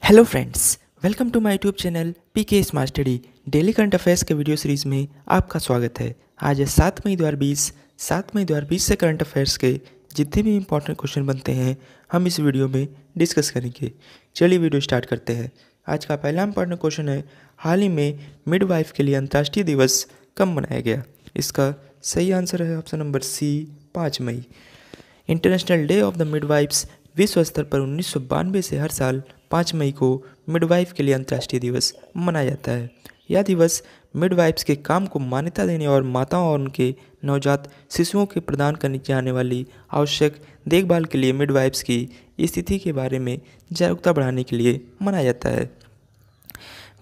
Hello friends, welcome to my YouTube channel PK smart study. Daily current affairs के video series में आपका स्वागत है। आज है 7 मई 2020 से करंट अफेयर्स के जितने भी इंपॉर्टेंट क्वेश्चन बनते हैं हम इस वीडियो में डिस्कस करेंगे। चलिए वीडियो स्टार्ट करते हैं। आज का पहला इंपॉर्टेंट क्वेश्चन है, हाल ही में मिडवाइफ के लिए अंतर्राष्ट्रीय दिवस कब मनाया गया? इसका सही आंसर है ऑप्शन नंबर सी, 5 मई। International day of the midwifes विश्व स्तर पर 1992 से हर साल 5 मई को मिडवाइफ के लिए अंतर्राष्ट्रीय दिवस मनाया जाता है। यह दिवस मिडवाइफ्स के काम को मान्यता देने और माताओं और उनके नवजात शिशुओं के प्रदान करने जाने वाली आवश्यक देखभाल के लिए मिडवाइफ्स की स्थिति के बारे में जागरूकता बढ़ाने के लिए मनाया जाता है।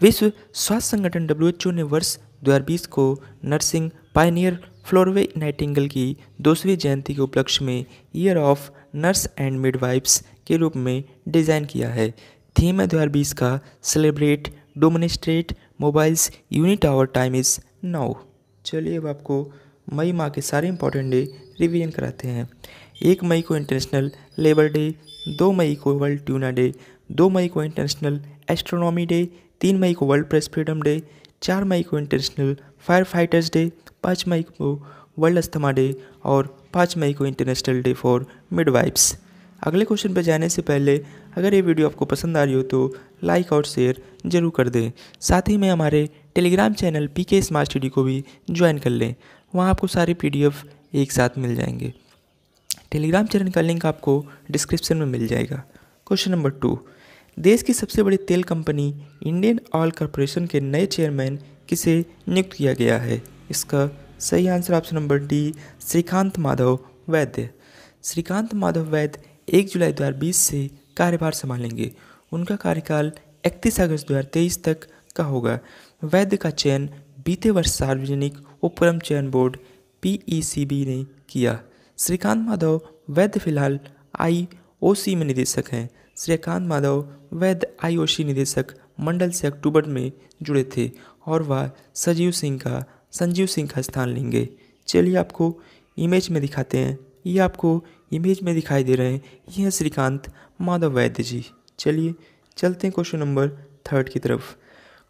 विश्व स्वास्थ्य संगठन WHO ने वर्ष 2020 को नर्सिंग पायनियर फ्लोरवे नाइटिंगेल की 2वीं जयंती के उपलक्ष्य में year of nurse and midwives के रूप में डिज़ाइन किया है। थीम है 2020 का celebrate demonstrate mobilise unite our time is now. चलिए अब आपको मई माह के सारे इंपॉर्टेंट डे रिवीजन कराते हैं। 1 मई को इंटरनेशनल लेबर डे, 2 मई को वर्ल्ड ट्यूना डे, 2 मई को इंटरनेशनल एस्ट्रोनॉमी डे, 3 मई को वर्ल्ड प्रेस फ्रीडम डे, 4 मई को इंटरनेशनल फायर फाइटर्स डे, 5 मई को वर्ल्ड अस्थमा डे और 5 मई को इंटरनेशनल डे फॉर मिडवाइफ्स। अगले क्वेश्चन पर जाने से पहले अगर ये वीडियो आपको पसंद आ रही हो तो लाइक और शेयर जरूर कर दें। साथ ही में हमारे Telegram channel PK smart study को भी ज्वाइन कर लें, वहाँ आपको सारे PDF एक साथ मिल जाएंगे। टेलीग्राम चैनल का लिंक आपको डिस्क्रिप्शन में मिल जाएगा। क्वेश्चन नंबर 2, देश की सबसे बड़ी तेल कंपनी इंडियन ऑयल कॉरपोरेशन के नए चेयरमैन किसे नियुक्त किया गया है? इसका सही answer option number D, Shrikant Madhav Vaidya. Shrikant Madhav वैद्य 1 जुलाई 2020 से कार्यभार संभालेंगे। उनका कार्यकाल 31 अगस्त 2023 तक का होगा। वैद्य का चयन बीते वर्ष सार्वजनिक उपक्रम चयन बोर्ड PECB ने किया। श्रीकांत माधव वैद्य फिलहाल IOC में निदेशक हैं। श्रीकांत माधव वैद्य IOC निदेशक मंडल से अक्टूबर में जुड़े थे और वह संजीव सिंह का स्थान लेंगे। चलिए आपको इमेज में दिखाते हैं। ये आपको इमेज में दिखाई दे रहे हैं, ये हैं श्रीकांत माधव वैद्य जी। चलिए चलते हैं क्वेश्चन नंबर 3 की तरफ।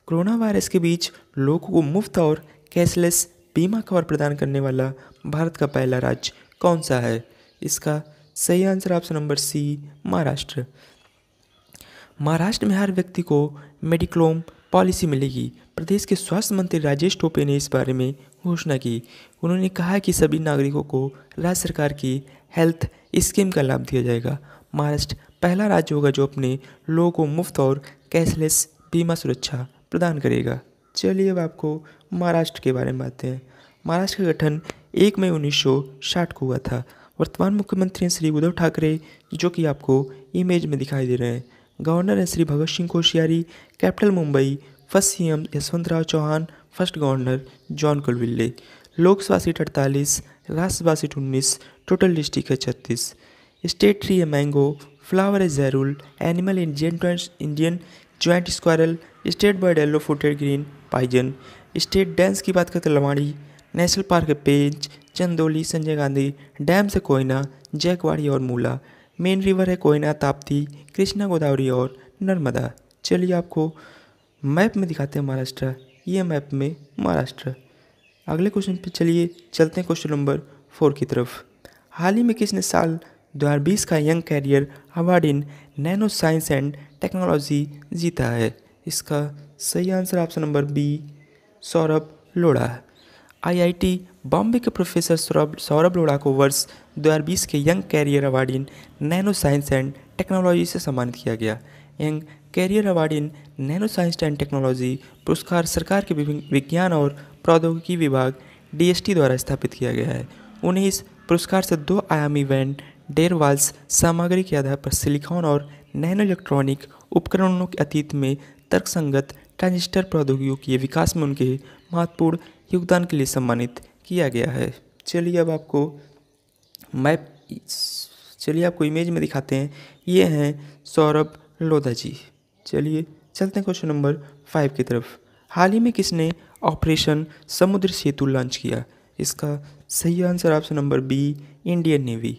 कोरोना वायरस के बीच लोगों को मुफ्त और कैशलेस बीमा कवर प्रदान करने वाला भारत का पहला राज्य कौन सा है? इसका सही answer option number C, Maharashtra. Maharashtra में हर व्यक्ति को मेडिक्लेम पॉलिसी मिलेगी। प्रदेश के स्वास्थ्य मंत्री राजेश टोपे ने इस बारे में घोषणा की। उन्होंने कहा कि सभी नागरिकों को राज्य सरकार की हेल्थ स्कीम का लाभ दिया जाएगा। महाराष्ट्र पहला राज्य होगा जो अपने लोगों को मुफ्त और कैशलेस बीमा सुरक्षा प्रदान करेगा। चलिए अब आपको महाराष्ट्र के बारे में बातें हैं। महाराष्ट्र का गठन 1 मई 1960 को हुआ था। वर्तमान मुख्यमंत्री हैं श्री उद्धव ठाकरे, जो कि आपको इमेज में दिखाई दे रहे हैं। गवर्नर हैं Shri Bhagat Singh Koshyari. Capital Mumbai. First CM Yashwantrao Chavan. First governor John Colville. Lok Sabha seat 48, Rajya Sabha seat 19, total district है 36। स्टेट ट्री है मैंगो। फ्लावर है जैरुल। Animal Indian giant squirrel. State bird yellow footed green pigeon. State dance की बात करते लवाड़ी। नेशनल पार्क है पेंच, चंदौली, संजय गांधी। डैम से कोयना, जैकवाड़ी और मूला। मेन रिवर है कोयना, ताप्ती, कृष्णा, गोदावरी और नर्मदा। चलिए आपको मैप में दिखाते हैं महाराष्ट्र। ये मैप में महाराष्ट्र। अगले क्वेश्चन पे चलिए चलते हैं क्वेश्चन नंबर 4 की तरफ। हाल ही में किसने साल 2020 का young career award in nano science and technology जीता है? इसका सही answer option number B, Saurabh Lodha. IIT Bombay के प्रोफेसर सौरभ लोढ़ा को वर्ष 2020 के young career award in nano science and technology से सम्मानित किया गया। Young career award in nano science and technology पुरस्कार सरकार के विज्ञान और प्रौद्योगिकी विभाग DST द्वारा स्थापित किया गया है। उन्हें इस पुरस्कार से 2 आयामी वैन डेर वाल्स सामग्री के आधार पर सिलिकॉन और नैनो इलेक्ट्रॉनिक उपकरणों के अतीत में तर्कसंगत ट्रांजिस्टर प्रौद्योगिकियों के विकास में उनके महत्वपूर्ण योगदान के लिए सम्मानित किया गया है। चलिए अब आपको इमेज में दिखाते हैं। ये हैं सौरभ लोढ़ा जी। चलिए चलते हैं क्वेश्चन नंबर 5 की तरफ। हाल ही में किसने ऑपरेशन समुद्र सेतु लॉन्च किया? इसका सही answer option number B, Indian Navy.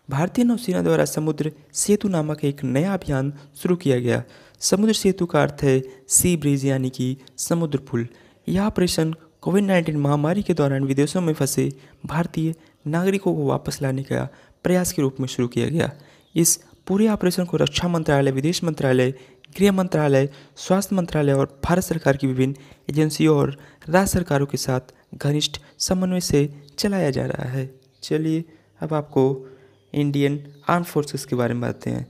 भारतीय नौसेना द्वारा समुद्र सेतु नामक एक नया अभियान शुरू किया गया। समुद्र सेतु का अर्थ है सी ब्रिज यानी कि समुद्र पुल। यह ऑपरेशन कोविड-19 महामारी के दौरान विदेशों में फंसे भारतीय नागरिकों को वापस लाने का प्रयास के रूप में शुरू किया गया। इस पूरे ऑपरेशन को रक्षा मंत्रालय, विदेश मंत्रालय, गृह मंत्रालय, स्वास्थ्य मंत्रालय और भारत सरकार की विभिन्न एजेंसियों और राज्य सरकारों के साथ घनिष्ठ समन्वय से चलाया जा रहा है। चलिए अब आपको इंडियन आर्म फोर्सेस के बारे में बताते हैं।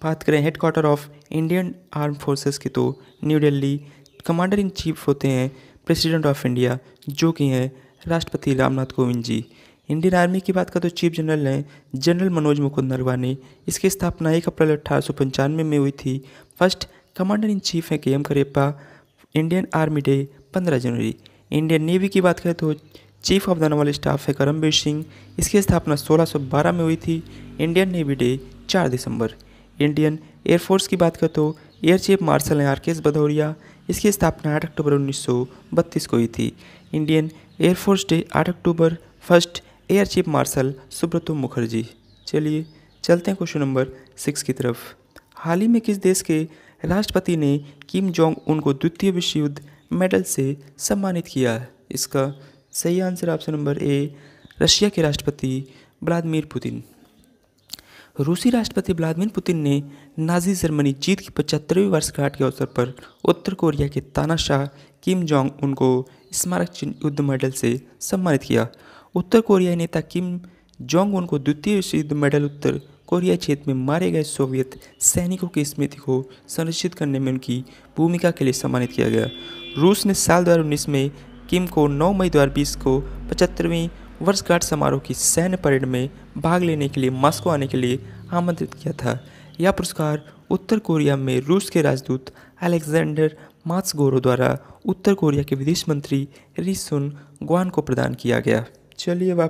बात करें headquarter of Indian arm forces की तो new Delhi. Commander in chief होते हैं प्रेसिडेंट ऑफ इंडिया, जो कि हैं राष्ट्रपति रामनाथ कोविंद जी। इंडियन आर्मी की बात करें तो चीफ जनरल हैं जनरल मनोज मुकुंद नरवाने। इसकी स्थापना 1 अप्रैल 1895 में हुई थी। फर्स्ट कमांडर इन चीफ हैं K M Cariappa. Indian army day 15 जनवरी। इंडियन नेवी की बात करें तो chief of the naval staff है करमबीर सिंह। इसकी स्थापना 1612 में हुई थी। इंडियन नेवी डे 4 दिसंबर। इंडियन एयरफोर्स की बात करें तो एयर चीफ मार्शल हैं आर.के.एस. भदौरिया। इसकी स्थापना 8 अक्टूबर 1932 को हुई थी। Indian air force day 8 October. First air chief marshal Subroto Mukherjee. चलिए चलते हैं क्वेश्चन नंबर 6 की तरफ। हाल ही में किस देश के राष्ट्रपति ने किम जोंग उन को द्वितीय विश्व युद्ध मेडल से सम्मानित किया है? इसका सही आंसर ऑप्शन नंबर ए, रशिया के राष्ट्रपति व्लादिमीर पुतिन। रूसी राष्ट्रपति व्लादिमीर पुतिन ने नाजी जर्मनी जीत की 75वीं वर्षगांठ के अवसर पर उत्तर कोरिया के तानाशाह किम जोंग उन को स्मारक चिन्ह युद्ध मेडल से सम्मानित किया। उत्तर कोरियाई नेता किम जोंग उन को द्वितीय विश्व युद्ध मेडल उत्तर कोरिया क्षेत्र में मारे गए सोवियत सैनिकों की स्मृति को संरक्षित करने में उनकी भूमिका के लिए सम्मानित किया गया। रूस ने साल 2019 में किम को 9 मई 2020 को 75वीं वर्षगांठ समारोह की सैन्य परेड में भाग लेने के लिए मॉस्को आने के लिए आमंत्रित किया था। यह पुरस्कार उत्तर कोरिया में रूस के राजदूत अलेक्जेंडर मात्सगोरो द्वारा उत्तर कोरिया के विदेश मंत्री री सुन ग्वान को प्रदान किया गया। चलिए अब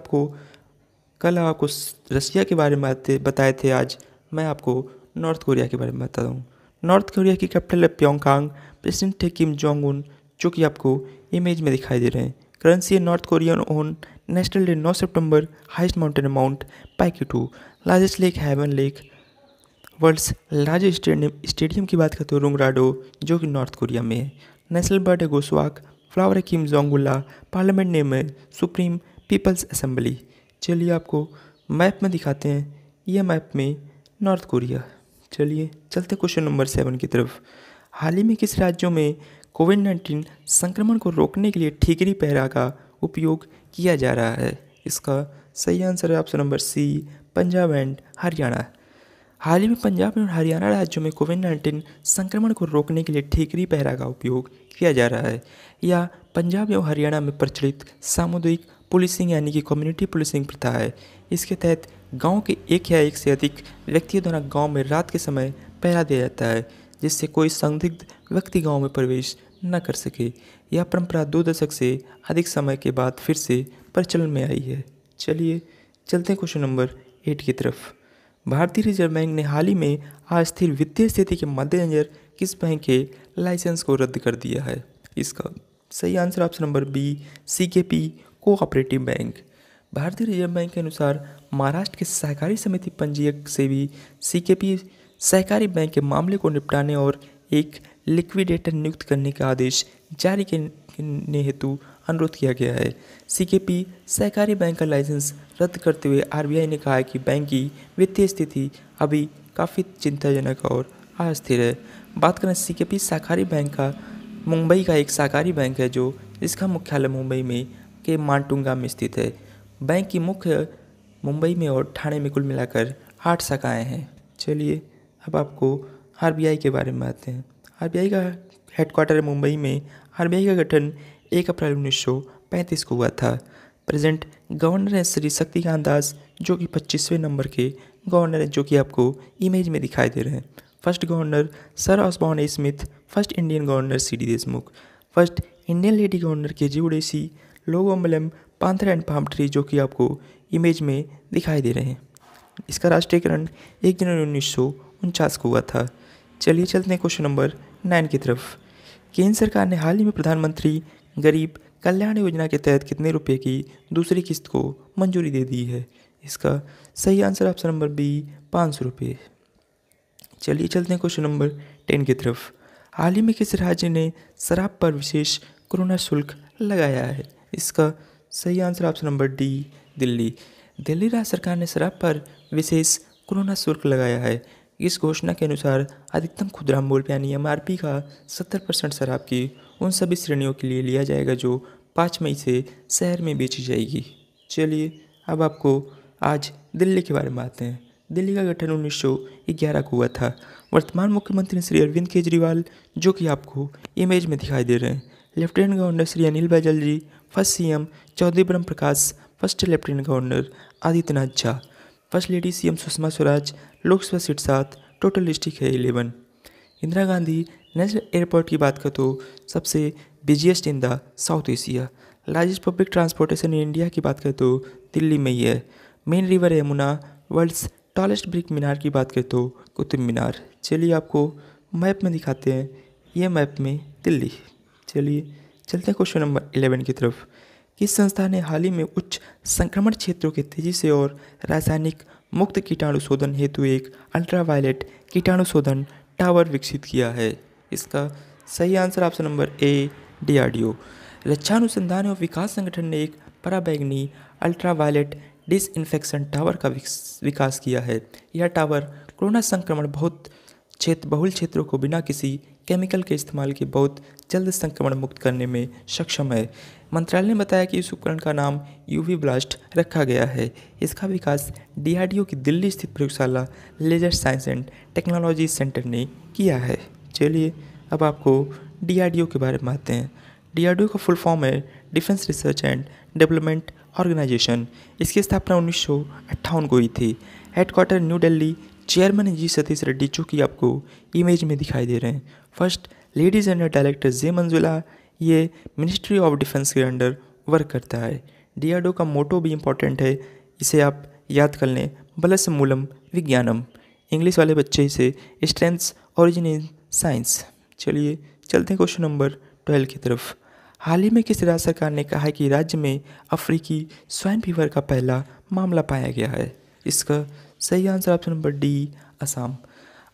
कल आपको रशिया के बारे में बताए थे, आज मैं आपको नॉर्थ कोरिया के बारे में बताता हूँ। नॉर्थ कोरिया की कैपिटल है प्योंगयांग। प्रेसिडेंट है किम जोंग उन, जो कि आपको इमेज में दिखाई दे रहे हैं। करेंसी है North Korean won. National day 9 सितंबर। Highest mountain Mount Paektu. Largest lake heaven lake. World's largest stadium की बात करते हो रुंगराडो, जो कि नॉर्थ कोरिया में है। नेशनल बर्ड है गोस्वाक। फ्लावर है किम जोंगुल्ला। पार्लियामेंट नेम है सुप्रीम पीपल्स असेंबली। चलिए आपको मैप में दिखाते हैं, यह मैप में नॉर्थ कोरिया। चलिए चलते क्वेश्चन नंबर 7 की तरफ। हाल ही में किस राज्यों में कोविड-19 संक्रमण को रोकने के लिए ठीकरी पहरा का उपयोग किया जा रहा है? इसका सही आंसर है option number C, Punjab and Haryana. हाल ही में पंजाब और हरियाणा राज्यों में कोविड-19 संक्रमण को रोकने के लिए ठीकरी पहरा का उपयोग किया जा रहा है। यह पंजाब एवं हरियाणा में प्रचलित सामुदायिक पुलिसिंग यानी कि कम्युनिटी पुलिसिंग प्रथा है। इसके तहत गांव के एक या एक से अधिक व्यक्तियों द्वारा गांव में रात के समय पहरा दिया जाता है, जिससे कोई संदिग्ध व्यक्ति गांव में प्रवेश न कर सके। यह परंपरा 2 दशक से अधिक समय के बाद फिर से प्रचलन में आई है। चलिए चलते हैं क्वेश्चन नंबर 8 की तरफ। भारतीय रिजर्व बैंक ने हाल ही में अस्थिर वित्तीय स्थिति के मद्देनजर किस बैंक के लाइसेंस को रद्द कर दिया है? इसका सही answer option number B, CKP cooperative bank. भारतीय रिजर्व बैंक के अनुसार महाराष्ट्र के सहकारी समिति पंजीयक से भी सीकेपी सहकारी बैंक के मामले को निपटाने और एक लिक्विडेटर नियुक्त करने का आदेश जारी करने हेतु अनुरोध किया गया है। सीकेपी सहकारी बैंक का लाइसेंस रद्द करते हुए आरबीआई ने कहा है कि बैंक की वित्तीय स्थिति अभी काफ़ी चिंताजनक और अस्थिर है। बात करें सीकेपी सहकारी बैंक का, मुंबई का एक सहकारी बैंक है जो इसका मुख्यालय मुंबई में के माटुंगा में स्थित है। बैंक की मुख्य मुंबई में और ठाणे में कुल मिलाकर 8 शाखाएँ हैं। चलिए अब आपको आरबीआई के बारे में बताते हैं। आरबीआई का हेडक्वार्टर है मुंबई में। आरबीआई का गठन 1 अप्रैल 1935 को हुआ था। प्रेजेंट गवर्नर है श्री शक्तिकांत दास, जो कि 25वें नंबर के गवर्नर हैं, जो कि आपको इमेज में दिखाई दे रहे हैं। First governor sir Osborne A Smith. First Indian governor CD Deshmukh. First Indian lady governor KG Udeshi. Logo emblem panther and palm tree, जो कि आपको इमेज में दिखाई दे रहे हैं। इसका राष्ट्रीयकरण 1 जनवरी 1949 को हुआ था। चलिए चलते हैं क्वेश्चन नंबर 9 की तरफ। केंद्र सरकार ने हाल ही में प्रधानमंत्री गरीब कल्याण योजना के तहत कितने रुपए की दूसरी किस्त को मंजूरी दे दी है? इसका सही आंसर ऑप्शन नंबर बी, 500 रुपये। चलिए चलते हैं क्वेश्चन नंबर 10 की तरफ। हाल ही में किस राज्य ने शराब पर विशेष कोरोना शुल्क लगाया है? इसका सही answer option number D, Delhi. Delhi राज्य सरकार ने शराब पर विशेष कोरोना शुल्क लगाया है। इस घोषणा के अनुसार अधिकतम खुदरा मूल्य यानी एमआरपी का 70% शराब की उन सभी श्रेणियों के लिए लिया जाएगा जो 5 मई से शहर में बेची जाएगी। चलिए अब आपको आज दिल्ली के बारे में आते हैं। दिल्ली का गठन 1911 को हुआ था। वर्तमान मुख्यमंत्री श्री अरविंद केजरीवाल, जो कि आपको इमेज में दिखाई दे रहे हैं। Lieutenant governor Shri Anil Baijal ji, first CM Chaudhary Brahm Prakash, first lieutenant governor Adityanath Jha, first lady CM Sushma Swaraj, Lok Sabha seat 7, total district है 11। इंदिरा गांधी नेशनल एयरपोर्ट की बात करें तो सबसे busiest in the South Asia. Largest public transportation in India की बात करें तो दिल्ली में ही है। Main river Yamuna, world's tallest brick Minar की बात करें तो कुतुब मीनार। चलिए आपको मैप में दिखाते हैं, ये मैप में दिल्ली। चलिए चलते हैं क्वेश्चन नंबर 11 की तरफ। किस संस्था ने हाल ही में उच्च संक्रमण क्षेत्रों के तेजी से और रासायनिक मुक्त कीटाणु शोधन हेतु एक अल्ट्रावायलेट कीटाणु शोधन टावर विकसित किया है? इसका सही answer option number A, DRDO. रक्षा अनुसंधान एवं विकास संगठन ने एक पराबैंगनी अल्ट्रावायलेट डिसइंफेक्शन टावर का विकास किया है। यह टावर कोरोना संक्रमण बहुल क्षेत्रों को बिना किसी केमिकल के इस्तेमाल के बहुत जल्द संक्रमण मुक्त करने में सक्षम है। मंत्रालय ने बताया कि इस उपकरण का नाम यूवी ब्लास्ट रखा गया है। इसका विकास डीआरडीओ की दिल्ली स्थित प्रयोगशाला laser science and technology centre ने किया है। चलिए अब आपको डीआरडीओ के बारे में आते हैं। डीआरडीओ का फुल फॉर्म है defence research and development organisation. इसकी स्थापना 1958 को हुई थी। Headquarter new Delhi. Chairman G Satish Reddy, जो कि आपको इमेज में दिखाई दे रहे हैं। First lady general director J Manjula, ये मिनिस्ट्री ऑफ डिफेंस के अंडर वर्क करता है। डीआरडीओ का मोटो भी इम्पॉर्टेंट है, इसे आप याद कर लें, बलस मूलम विज्ञानम। इंग्लिश वाले बच्चे इसे स्ट्रेंथ्स ओरिजिन इन साइंस। चलिए चलते हैं क्वेश्चन नंबर 12 की तरफ। हाल ही में किस राज्य सरकार ने कहा है कि राज्य में अफ्रीकी स्वाइन फीवर का पहला मामला पाया गया है? इसका सही answer option number D, Assam.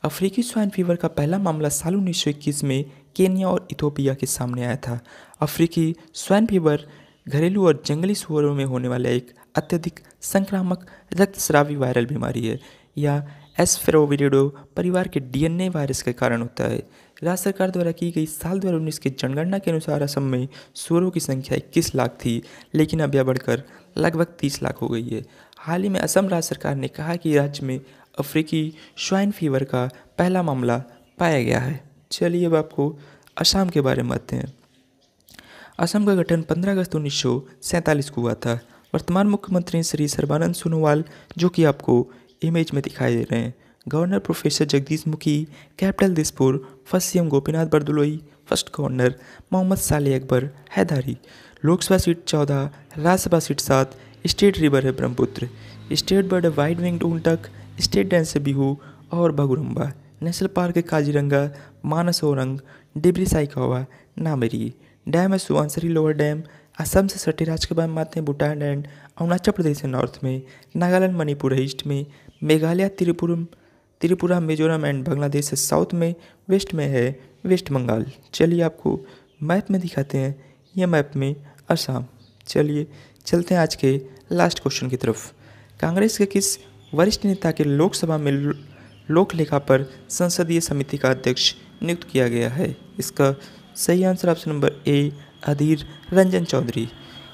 अफ्रीकी स्वाइन फीवर का पहला मामला साल 1921 में केन्या और इथोपिया के सामने आया था। अफ्रीकी स्वाइन फीवर घरेलू और जंगली सुअरों में होने वाला एक अत्यधिक संक्रामक रक्तस्रावी वायरल बीमारी है। यह एस्फेरोविरिडो परिवार के डीएनए वायरस के कारण होता है। राज्य सरकार द्वारा की गई साल 2019 की जनगणना के अनुसार असम में सुअरों की संख्या 21 लाख थी, लेकिन अब यह बढ़कर लगभग 30 लाख हो गई है। हाल ही में असम राज्य सरकार ने कहा कि राज्य में अफ्रीकी स्वाइन फीवर का पहला मामला पाया गया है। चलिए अब आपको असम के बारे में आते हैं। असम का गठन 15 अगस्त 1947 को हुआ था। वर्तमान मुख्यमंत्री श्री सर्बानंद सोनोवाल, जो कि आपको इमेज में दिखाई दे रहे हैं। Governor professor Jagdish Mukhi, capital Dispur, first CM Gopinath Bordoloi, first governor Mohammad Saleh Akbar Hydari. Lok Sabha seat 14, Rajya Sabha seat 7, state river है ब्रह्मपुत्र, स्टेट बर्ड है वाइड विंग्ड ऊतक, स्टेट डांस है बिहू और बगुरुम्बा। नेशनल पार्क है काजीरंगा, मानस औरंग, डिब्री साइखोवा, नामेरी। डैम है सुबनसिरी लोअर डैम। असम से सटे राज्य के बारे में आते हैं। भूटान एंड अरुणाचल प्रदेश है नॉर्थ में, नागालैंड मणिपुर है ईस्ट में, मेघालय त्रिपुरा मिजोरम एंड बांग्लादेश है साउथ में, वेस्ट में है वेस्ट बंगाल। चलिए आपको मैप में दिखाते हैं, यह मैप में असम। चलिए चलते हैं आज के लास्ट क्वेश्चन की तरफ। कांग्रेस के किस वरिष्ठ नेता के लोकसभा में लोक लेखा पर संसदीय समिति का अध्यक्ष नियुक्त किया गया है? इसका सही आंसर ऑप्शन नंबर ए, अधीर रंजन चौधरी।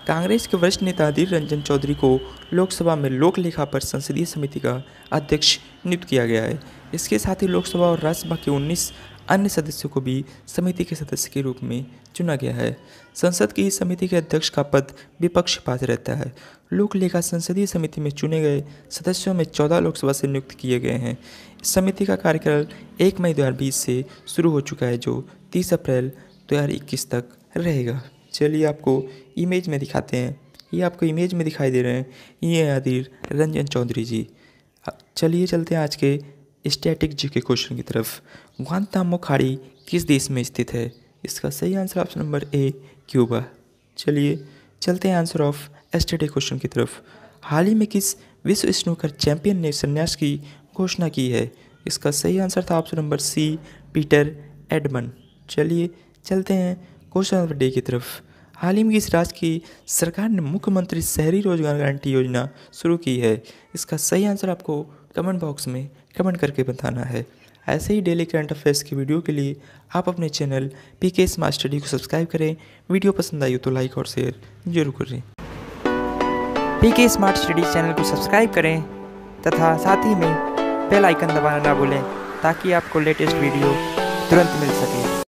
कांग्रेस के वरिष्ठ नेता अधीर रंजन चौधरी को लोकसभा में लोक लेखा पर संसदीय समिति का अध्यक्ष नियुक्त किया गया है। इसके साथ ही लोकसभा और राज्यसभा के 19 अन्य सदस्यों को भी समिति के सदस्य के रूप में चुना गया है। संसद की इस समिति के अध्यक्ष का पद विपक्षपात रहता है। लोक लेखा संसदीय समिति में चुने गए सदस्यों में 14 लोकसभा से नियुक्त किए गए हैं। इस समिति का कार्यकाल 1 मई 2020 से शुरू हो चुका है, जो 30 अप्रैल 2021 तक रहेगा। चलिए आपको इमेज में दिखाते हैं, ये आपको इमेज में दिखाई दे रहे हैं, ये है अधीर रंजन चौधरी जी। चलिए चलते हैं आज के स्टैटिक जी के क्वेश्चन की तरफ। ग्वांतानामो खाड़ी किस देश में स्थित है? इसका सही आंसर ऑप्शन नंबर ए, क्यूबा। चलिए चलते हैं आंसर ऑफ स्टैटिक क्वेश्चन की तरफ। हाल ही में किस विश्व स्नूकर चैंपियन ने संन्यास की घोषणा की है? इसका सही आंसर था option number C, Peter Edman. चलिए चलते हैं क्वेश्चन नंबर डी की तरफ। हाल ही में किस राज्य की सरकार ने मुख्यमंत्री शहरी रोजगार गारंटी योजना शुरू की है? इसका सही आंसर आपको कमेंट बॉक्स में कमेंट करके बताना है। ऐसे ही डेली करंट अफेयर्स की वीडियो के लिए आप अपने चैनल पीके स्मार्ट स्टडी को सब्सक्राइब करें। वीडियो पसंद आई हो तो लाइक और शेयर जरूर करें। पीके स्मार्ट स्टडी चैनल को सब्सक्राइब करें तथा साथ ही में बेल आइकन दबाना ना भूलें ताकि आपको लेटेस्ट वीडियो तुरंत मिल सके।